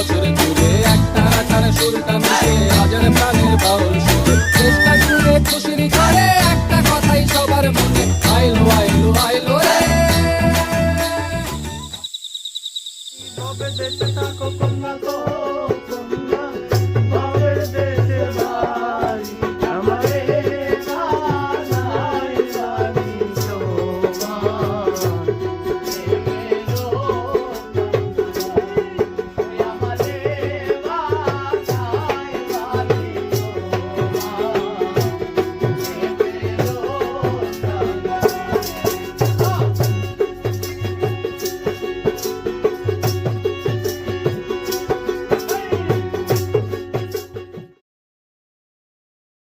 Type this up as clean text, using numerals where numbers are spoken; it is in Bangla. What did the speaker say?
বছর জুড়ে একটা রাখার সুরটা মিশে হাজার প্রাণের বাউল সুরে চেষ্টা জুড়ে খুশির ঝড়ে একটা কথাই সবার মনে আইলো আইলো আইলো রে তবে দেশে থাকো কন্যা